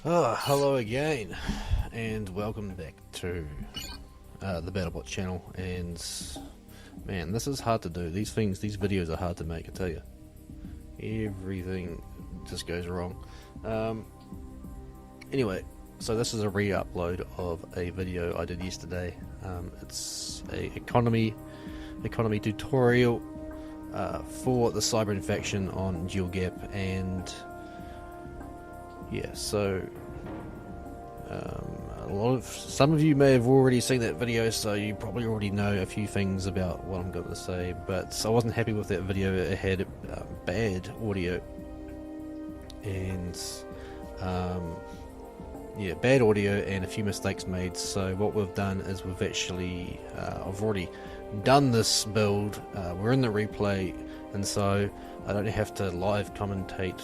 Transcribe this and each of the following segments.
Oh, hello again, and welcome back to the BattleBot channel. And man, this is hard to do. These videos are hard to make. I tell you, everything just goes wrong. Anyway, so this is a re-upload of a video I did yesterday. It's a economy tutorial for the cyber infection on Dualgap, and yeah, so some of you may have already seen that video, so you probably already know a few things about what I'm going to say. But I wasn't happy with that video. It had bad audio, and yeah, bad audio and a few mistakes made. So what we've done is we've actually I've already done this build. We're in the replay, and so I don't have to live commentate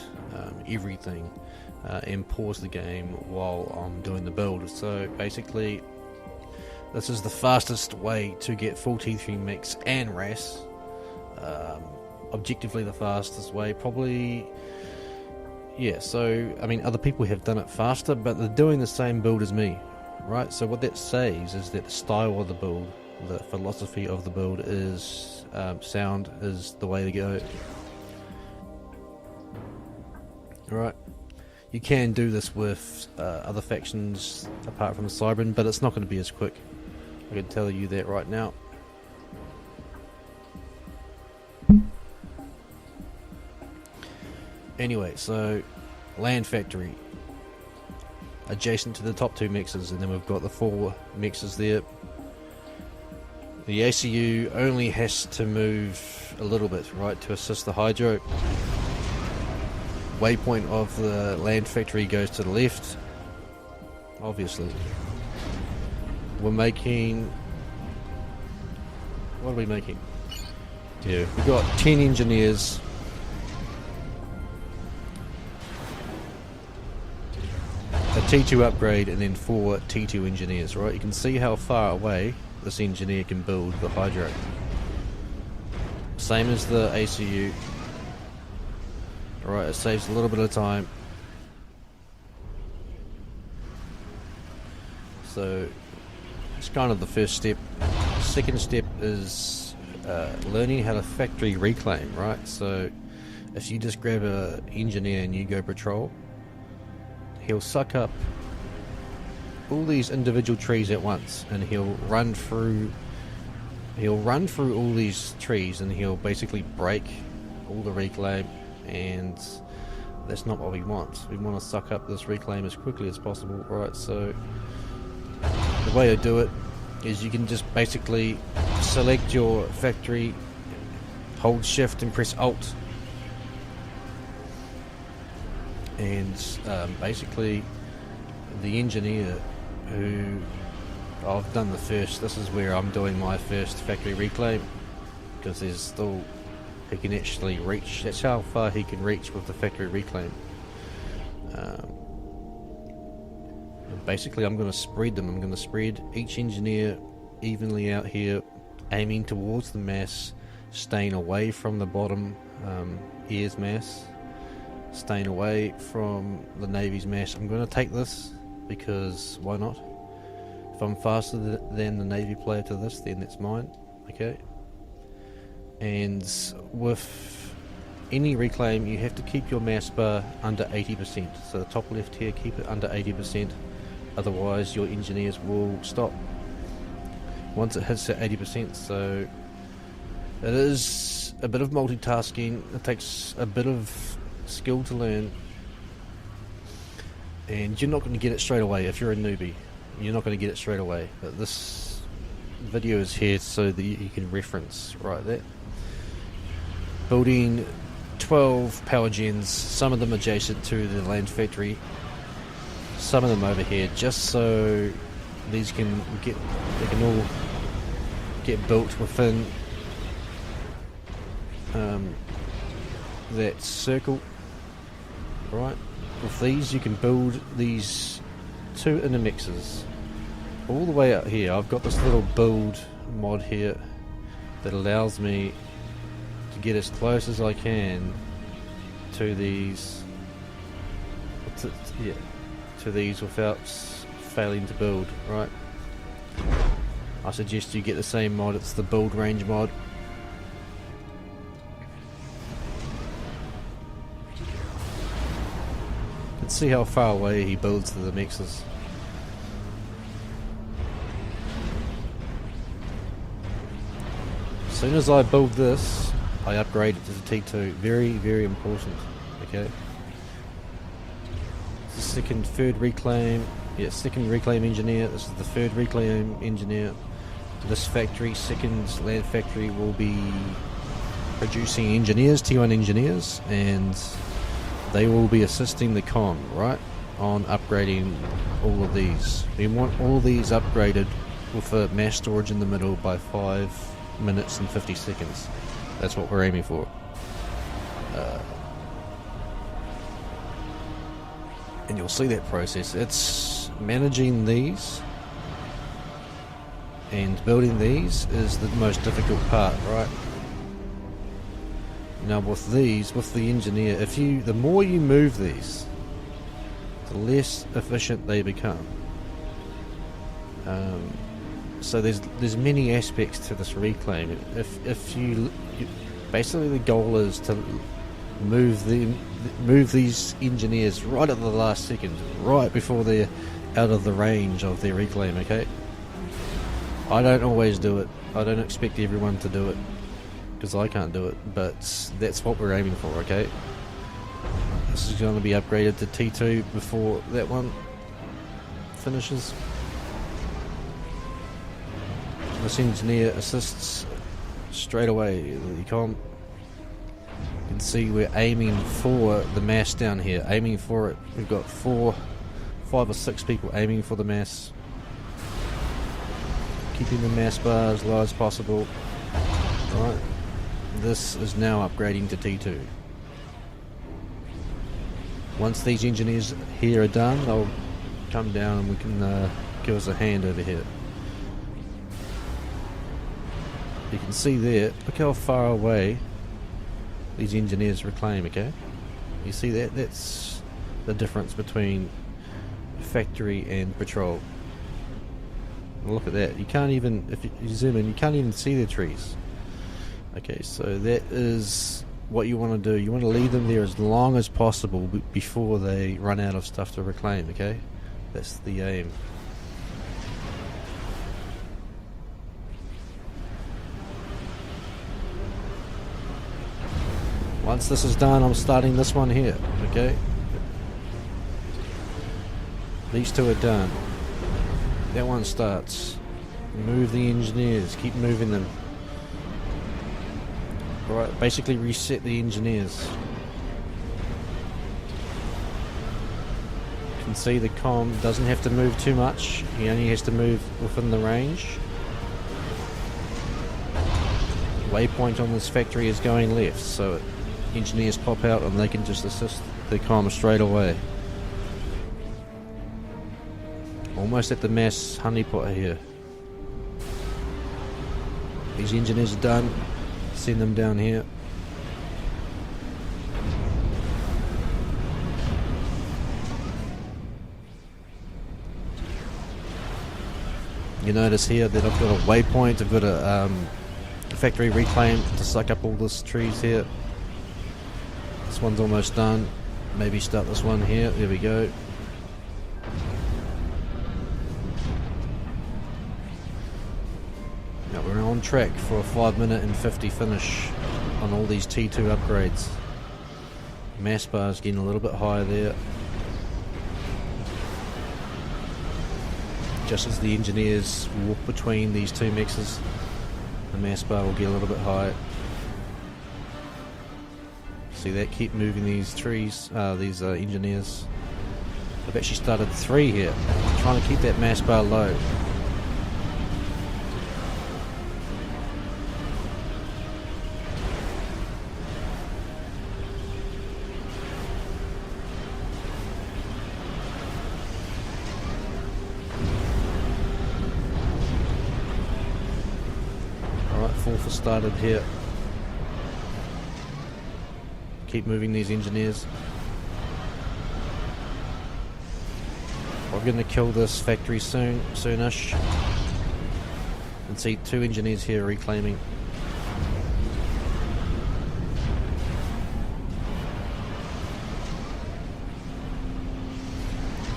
everything and pause the game while I'm doing the build. So basically, this is the fastest way to get full T3 mix and RAS. Objectively the fastest way, probably. Yeah, so I mean, other people have done it faster, but they're doing the same build as me, right? So what that says is that the style of the build, the philosophy of the build is sound is the way to go. Alright, you can do this with other factions apart from the Cybran, but it's not going to be as quick. I can tell you that right now. Anyway, so land factory adjacent to the top two mixers, and then we've got the four mixers there. The ACU only has to move a little bit, right, to assist the hydro. Waypoint of the land factory goes to the left, obviously. We're making, what are we making? Yeah, we've got 10 engineers, a T2 upgrade, and then 4 T2 engineers, right? You can see how far away this engineer can build the hydro. Same as the ACU. Alright, it saves a little bit of time. So it's kind of the first step. Second step is learning how to factory reclaim, right? So if you just grab an engineer and you go patrol, he'll suck up all these individual trees at once, and he'll run through all these trees, and he'll basically break all the reclaim, and that's not what we want. We want to suck up this reclaim as quickly as possible, right? So the way to do it is you can just basically select your factory, hold shift and press alt, and basically the engineer who I've done the first, this is where I'm doing my first factory reclaim, because there's still, he can actually reach, that's how far he can reach with the factory reclaim. Basically I'm going to spread them. I'm going to spread each engineer evenly out here, aiming towards the mass, staying away from the bottom air's mass, staying away from the Navy's mass. I'm going to take this because why not? If I'm faster than the Navy player to this, then that's mine. Okay. And with any reclaim, you have to keep your mass bar under 80%. So the top left here, keep it under 80%. Otherwise, your engineers will stop once it hits at 80%. So it is a bit of multitasking. It takes a bit of skill to learn, and you're not going to get it straight away. If you're a newbie, you're not going to get it straight away. But this video is here so that you can reference right there. Building 12 power gens, some of them adjacent to the land factory, some of them over here, just so these can all get built within that circle, right? With these you can build these 2 inner mixers all the way out here. I've got this little build mod here that allows me to get as close as I can to these, yeah, to these without failing to build, right? I suggest you get the same mod. It's the build range mod. You can see how far away he builds to the mixers. As soon as I build this, I upgrade it to the T2. Very, very important. Okay. Third reclaim. Yeah, second reclaim engineer. This is the third reclaim engineer. This factory, second land factory, will be producing engineers, T1 engineers, and they will be assisting the con, right, on upgrading all of these. We want all these upgraded with a mass storage in the middle by 5 minutes and 50 seconds. That's what we're aiming for. And you'll see that process. It's managing these and building these is the most difficult part, right? Now with these, with the engineer, the more you move these, the less efficient they become. So there's many aspects to this reclaim. If you basically, the goal is to move these engineers right at the last second, right before they're out of the range of their reclaim. Okay. I don't always do it. I don't expect everyone to do it because I can't do it. But that's what we're aiming for. Okay. This is going to be upgraded to T2 before that one finishes. This engineer assists straight away. You can see we're aiming for the mass down here. Aiming for it. We've got 5 or 6 people aiming for the mass. Keeping the mass bar as low as possible. Right. This is now upgrading to T2. Once these engineers here are done, they'll come down and we can give us a hand over here. You can see there, look how far away these engineers reclaim, okay? You see that? That's the difference between factory and patrol. And look at that. You can't even, if you zoom in, you can't even see the trees. Okay, so that is what you want to do. You want to leave them there as long as possible before they run out of stuff to reclaim, okay? That's the aim. Once this is done, I'm starting this one here, okay? These two are done. That one starts. Move the engineers, keep moving them. Alright, basically reset the engineers. You can see the comm doesn't have to move too much, he only has to move within the range. Waypoint on this factory is going left, so engineers pop out and they can just assist the comm straight away. Almost at the mass honeypot here. These engineers are done. Send them down here. You notice here that I've got a waypoint, I've got a factory reclaim to suck up all this trees here. This one's almost done. Maybe start this one here. There we go. Now we're on track for a 5 minute and 50 finish on all these T2 upgrades. Mass bar's getting a little bit higher there. Just as the engineers walk between these two mixes, the mass bar will get a little bit higher. See that? Keep moving these trees, these engineers. I've actually started 3 here. I'm trying to keep that mass bar low. Alright, 4 for started here. Keep moving these engineers. We're going to kill this factory soonish. And see 2 engineers here reclaiming.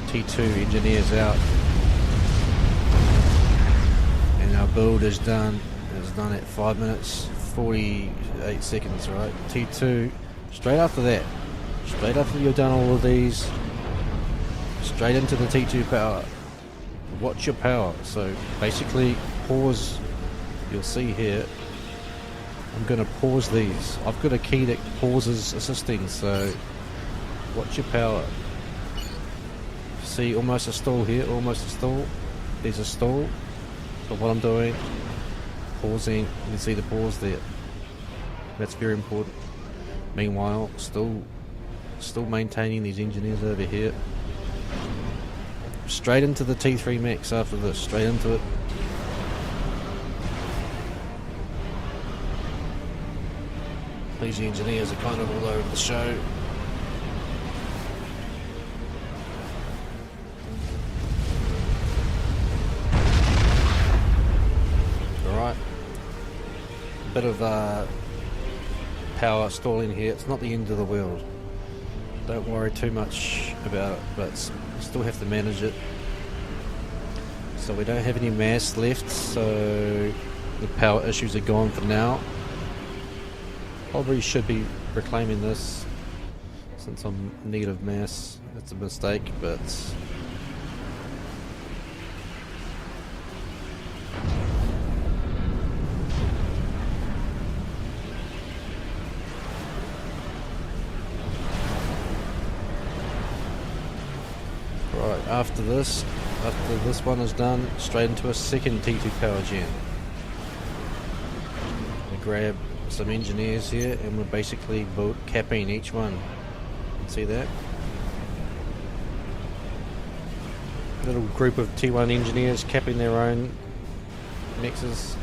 T2 engineers out. And our build is done. It's done at 5 minutes 48 seconds, right? T2, straight after that, straight after you've done all of these, straight into the T2 power. Watch your power. So basically pause. You'll see here I'm going to pause these. I've got a key that pauses assisting, so watch your power. See, almost a stall here, almost a stall. There's a stall. But what I'm doing, pausing, you can see the pause there. That's very important. Meanwhile, still maintaining these engineers over here. Straight into the T3 max after this, straight into it. These engineers are kind of all over the show. Alright. A bit of power stalling here. It's not the end of the world. Don't worry too much about it, but you still have to manage it. So we don't have any mass left, so the power issues are gone for now. Probably should be reclaiming this since I'm in need of mass. That's a mistake, but right, after this one is done, straight into a second T2 power gen. We grab some engineers here and we're basically capping each one. See that? Little group of T1 engineers capping their own mixes.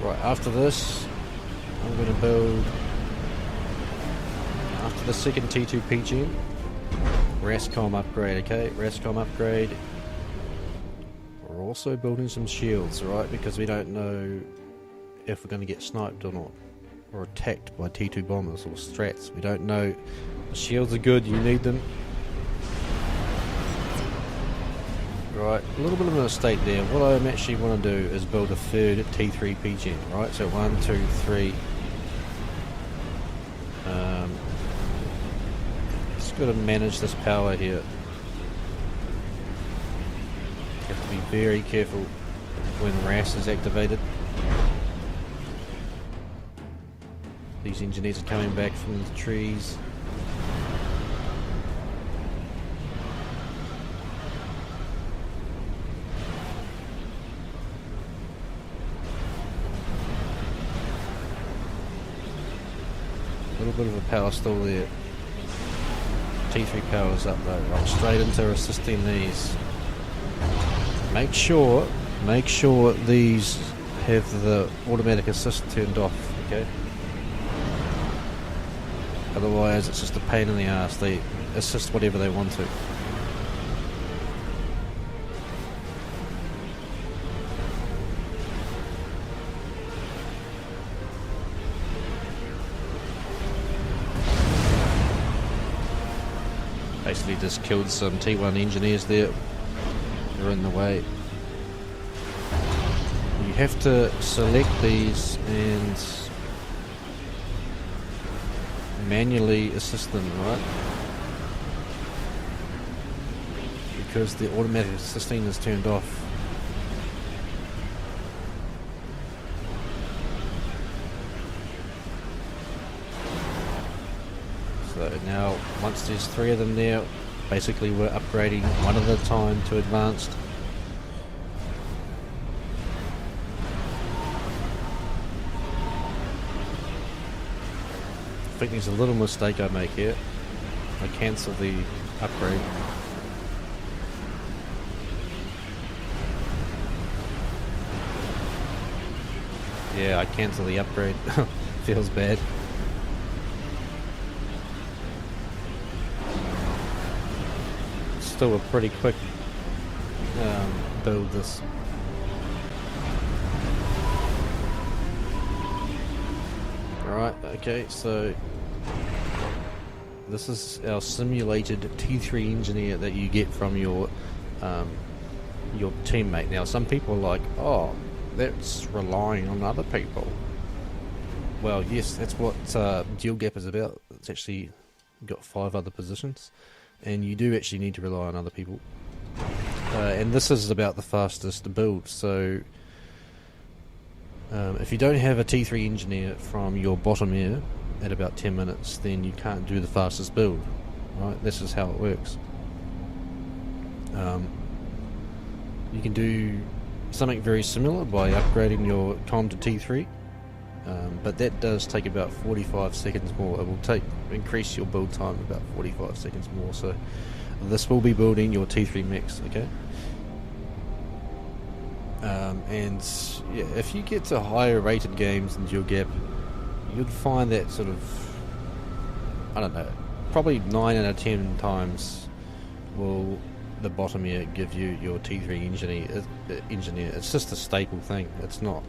Right, after this I'm going to build, after the second T2 PG, RASCOM upgrade, okay? RASCOM upgrade. We're also building some shields, right? Because we don't know if we're going to get sniped or not, or attacked by T2 bombers or strats. We don't know. The shields are good, you need them. Right, a little bit of a mistake there. What I actually want to do is build a third T3 PG, right? So 1, 2, 3. Just got to manage this power here. Have to be very careful when RAS is activated. These engineers are coming back from the trees. A little bit of a power stall there. T3 power's up though. Right, straight into assisting these. Make sure these have the automatic assist turned off, okay? Otherwise it's just a pain in the ass. They assist whatever they want to. Basically just killed some T1 engineers there. They're in the way. You have to select these and manually assist them, right? Because the automatic assisting is turned off. So now, once there's 3 of them there, basically we're upgrading one at a time to advanced. I think there's a little mistake I make here. I cancel the upgrade. Yeah, I cancel the upgrade. Feels bad. Still a pretty quick build this. Alright, okay, so this is our simulated T3 engineer that you get from your teammate. Now some people are like, oh, that's relying on other people. Well, yes, that's what Dualgap is about. It's actually got 5 other positions, and you do actually need to rely on other people. And this is about the fastest build, so if you don't have a T3 engineer from your bottom air at about 10 minutes, then you can't do the fastest build. Right? This is how it works. You can do something very similar by upgrading your time to T3, but that does take about 45 seconds more. It will increase your build time about 45 seconds more. So this will be building your T3 mix, okay? And yeah, if you get to higher rated games in Dualgap, you'd find that sort of, I don't know, probably 9 out of 10 times will the bottom air give you your T3 engineer. It's just a staple thing. It's not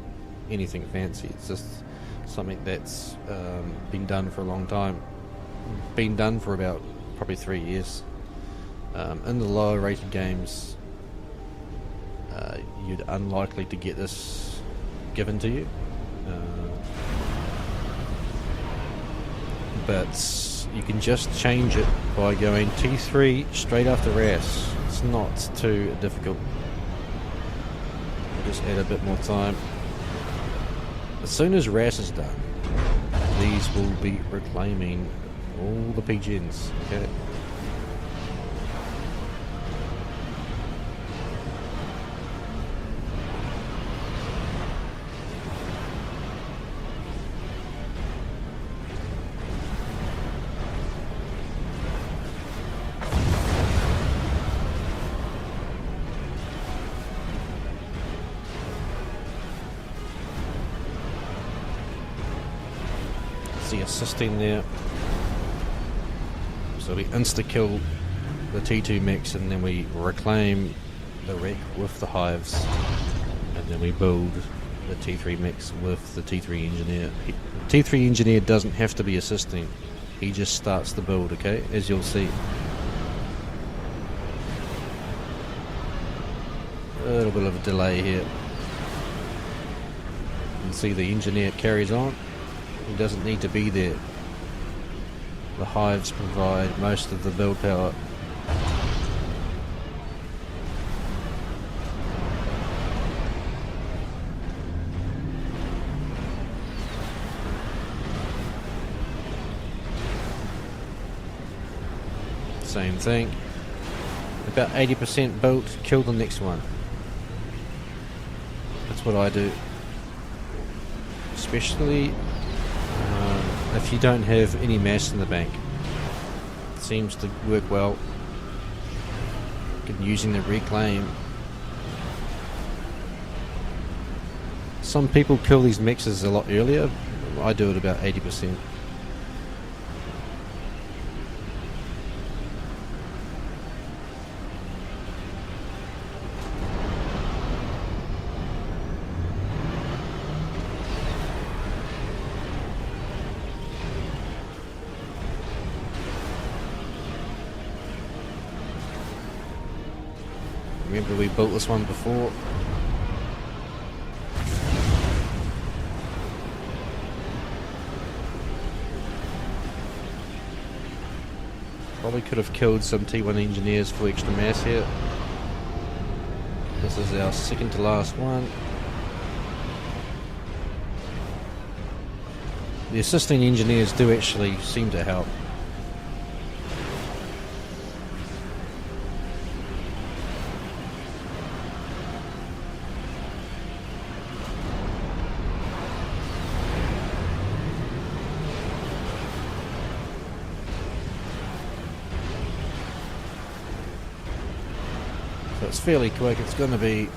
anything fancy. It's just something that's been done for a long time. Been done for about probably 3 years. In the lower rated games, you're unlikely to get this given to you. But you can just change it by going T3 straight after RAS. It's not too difficult. I'll just add a bit more time. As soon as RAS is done, these will be reclaiming all the PGNs. Okay. Assisting there, so we insta-kill the T2 mix and then we reclaim the wreck with the hives, and then we build the T3 mix with the T3 engineer. T3 engineer doesn't have to be assisting, he just starts the build, okay, as you'll see. A little bit of a delay here. You can see the engineer carries on. He doesn't need to be there. The hives provide most of the build power. Same thing. About 80% built, kill the next one. That's what I do. Especially if you don't have any mass in the bank. It seems to work well. Using the reclaim. Some people kill these mixes a lot earlier. I do it about 80%. Remember, we built this one before. Probably could have killed some T1 engineers for extra mass here. This is our second to last one. The assisting engineers do actually seem to help. So it's fairly quick. It's going to be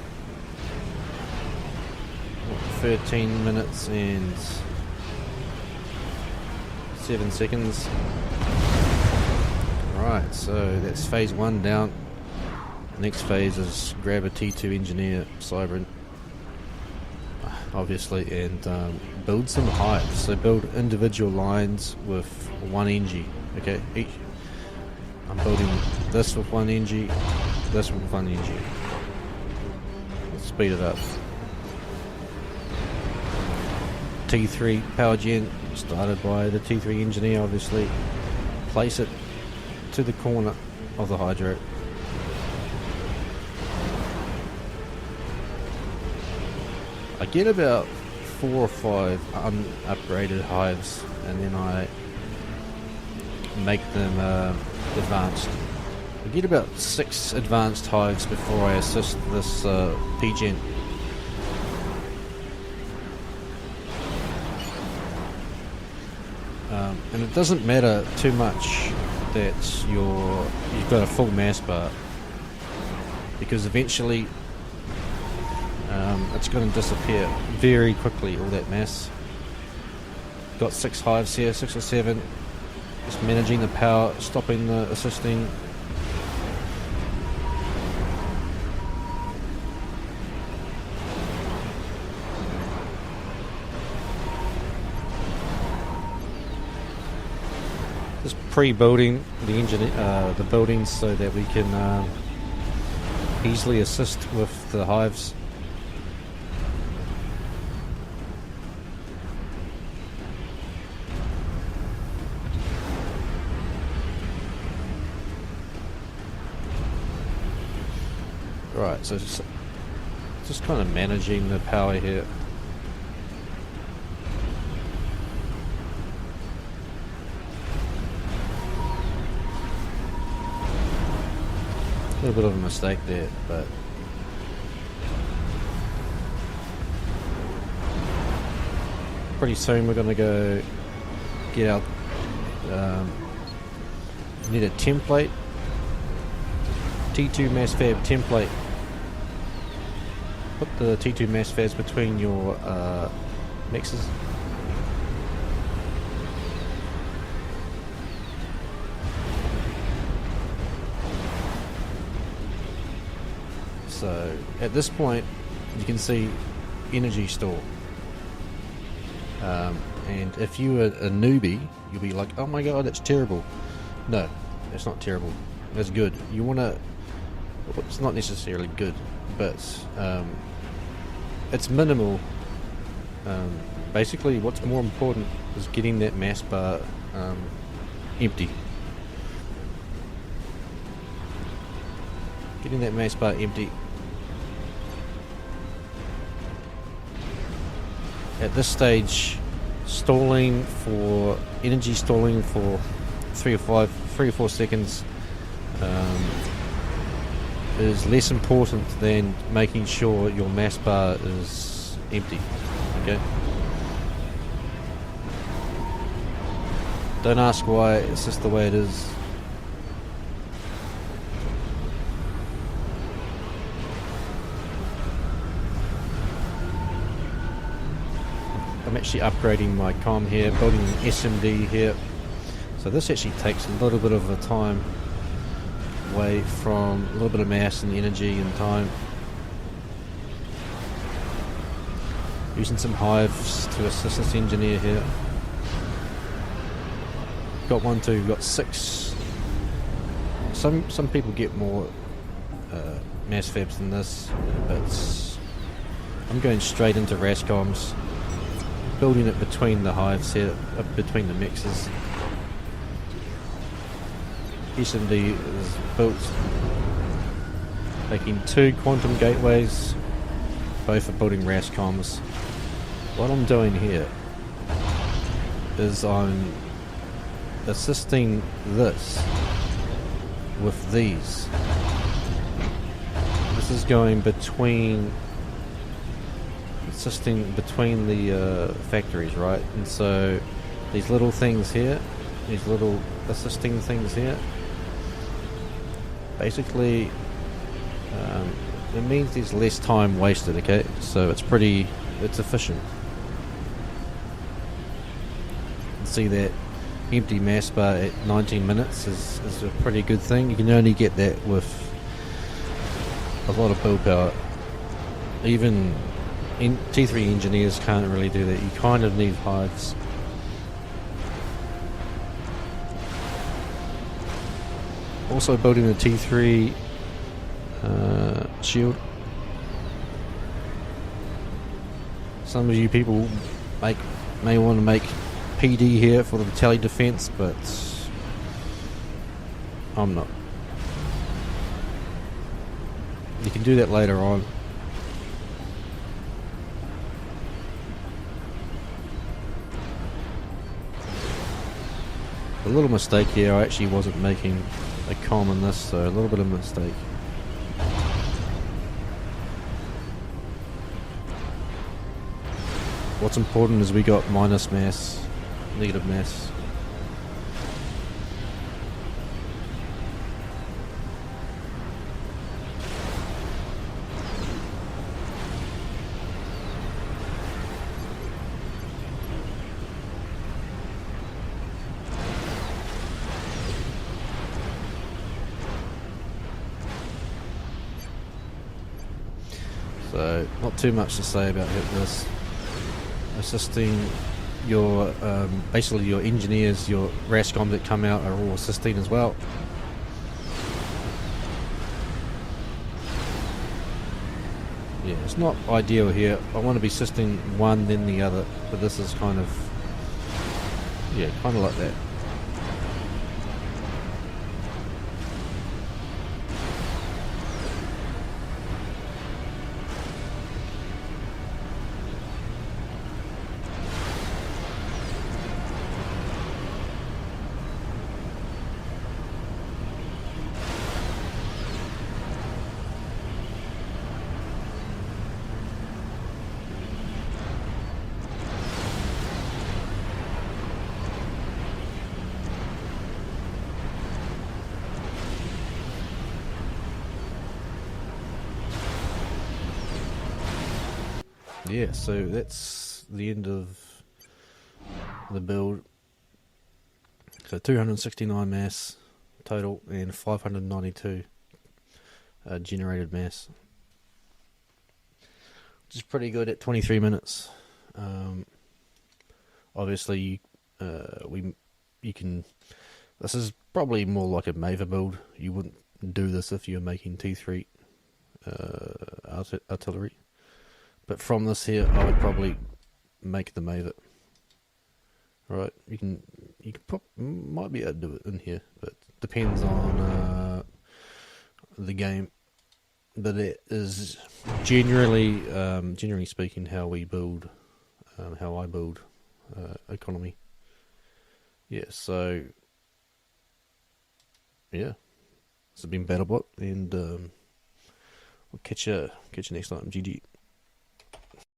13 minutes and 7 seconds. Right, so that's phase 1 down. The next phase is grab a T2 engineer Cybran, obviously, and build some hives. So build individual lines with 1 ng. Okay, I'm building this with 1 ng, this with 1 ng. Let's speed it up. T3 power gen started by the T3 engineer, obviously. Place it to the corner of the hydro. I get about 4 or 5 unupgraded hives, and then I make them advanced. I get about 6 advanced hives before I assist this P-Gen. And it doesn't matter too much that you've got a full mass bar, because eventually it's going to disappear very quickly, all that mass. Got 6 hives here, 6 or 7. Just managing the power, stopping the assisting. Just pre-building the buildings so that we can easily assist with the hives. Right, so just kind of managing the power here. A little bit of a mistake there, but pretty soon we're going to go get our need a template, T2 mass fab template. Put the T2 mass fabs between your mixes. So at this point you can see energy store, and if you are a newbie you'll be like, oh my god, that's terrible. No, it's not terrible, that's good. You want to, it's not necessarily good, but it's minimal. Basically what's more important is getting that mass bar empty. Getting that mass bar empty. At this stage, energy stalling for 3 or 4 seconds is less important than making sure your mass bar is empty. Okay? Don't ask why, it's just the way it is. I'm actually upgrading my comm here, building an SMD here. So this actually takes a little bit of a time away from a little bit of mass and energy and time. Using some hives to assist this engineer here. Got 1, 2, got 6. Some people get more mass fabs than this, but I'm going straight into RASCOMs. Building it between the hives here, between the mixes. SMD is built, taking 2 quantum gateways, both are building RASCOMs. What I'm doing here is I'm assisting this with these. This is going between, assisting between the factories, right? And so these little things here, these little assisting things here, basically it means there's less time wasted. Okay, so it's pretty it's efficient. You can see that empty mass bar at 19 minutes is a pretty good thing. You can only get that with a lot of build power. Even T3 engineers can't really do that. You kind of need hives. Also building a T3 shield. Some of you people may want to make PD here for the tele defense, but I'm not. You can do that later on. A little mistake here, I actually wasn't making a comm in this, so a little bit of a mistake. What's important is we got minus mass, negative mass. So, not too much to say about this. Assisting your, basically your engineers, your RASCOM that come out are all assisting as well. Yeah, it's not ideal here. I want to be assisting one then the other, but this is kind of, yeah, kind of like that. Yeah, so that's the end of the build. So 269 mass total and 592 generated mass, which is pretty good at 23 minutes. Obviously, you can. This is probably more like a Maver build. You wouldn't do this if you're making T3 artillery. But from this here, I would probably make the Maver. Right, you can might be able to do it in here, but depends on the game. But it is generally speaking how we build, how I build economy. Yeah, so yeah, this has been BattleBot, and we'll catch you next time. GG.